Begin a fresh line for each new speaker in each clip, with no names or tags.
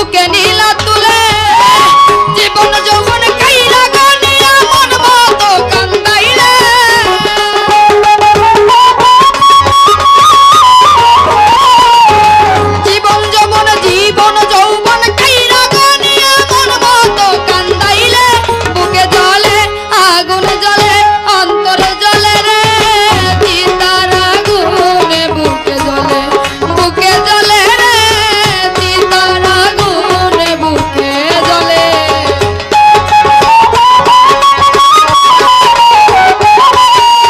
বুকে নীলা তুলে জীবন যৌবন কাইলা গানিয়া মন মতো কান্দাইলে জীবন যৌবন কাইলা গানিয়া মন মতো কান্দাইলে বুকে জ্বলে আগুন জ্বলে অন্তর জ্বলে রে চিতার আগুনে বুকে জ্বলে রে চিতার আগুনে বুকে জ্বলে।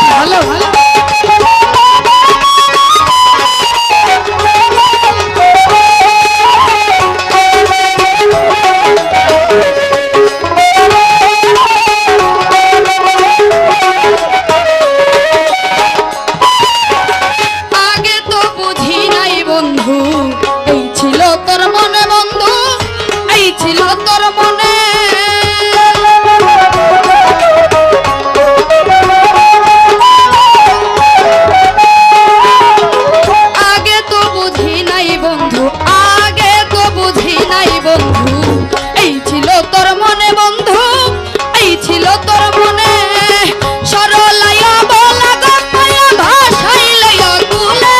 ভালো ভালো আগে তো বুঝি নাই বন্ধু এই ছিল তোর মনে বন্ধু এই ছিল তোর মনে আগে তো বুঝি নাই বন্ধু আগে তো বুঝি নাই বন্ধু এই ছিল তোর মনে বন্ধু এই ছিল তোর মনে সরলায় বলা গপায়া ভাষাইলে কুলে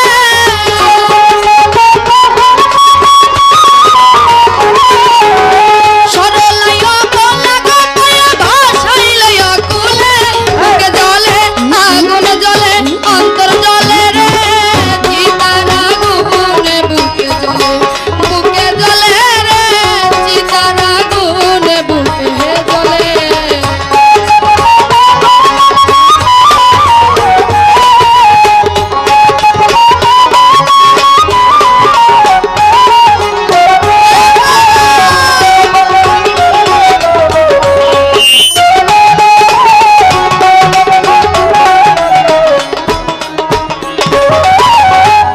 সরলায় বলা গপায়া ভাষাইলে কুলে বুকে জ্বলে আগুন জ্বলে অন্তর জ্বলে রে চিতার আগুনে বুকে জ্বলে রে চিতার আগুনে বুকে জ্বলে।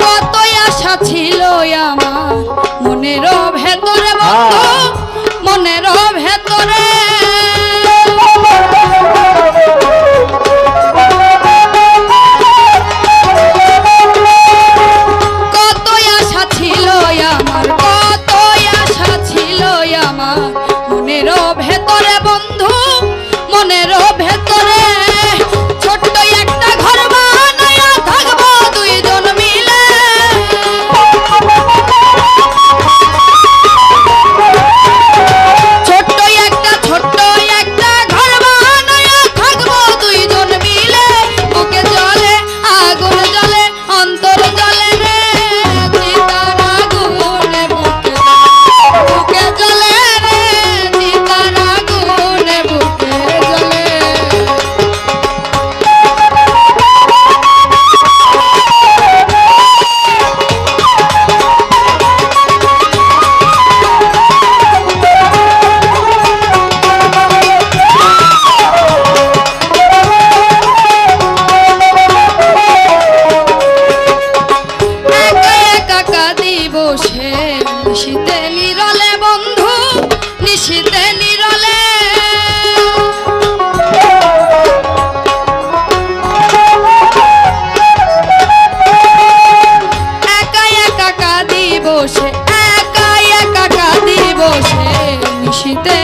কতই আশা ছিল আমার মনের ভেতরে বন্ধু মনের ভেতরে কতই আশা ছিল আমার কতই আশা ছিল আমার মনের ভেতরে বন্ধু মনের ভেতরে ছোট্ট একটা ঘর বানায়া থাকবো দুইজন মিলে ছোট্ট একটা ঘর বানায়া থাকবো দুইজন মিলে বুকে জ্বলে আগুন জ্বলে অন্তর জ্বলে রে চিতার আগুনে বুকে জ্বলে রে চিতার আগুনে বুকে জ্বলে। একা একা কাঁদি বসে নিশীতে নিরলে বন্ধু নিশীতে নিরলে একা একা কাঁদি বসে একা একা কাঁদি বসে নিশীতে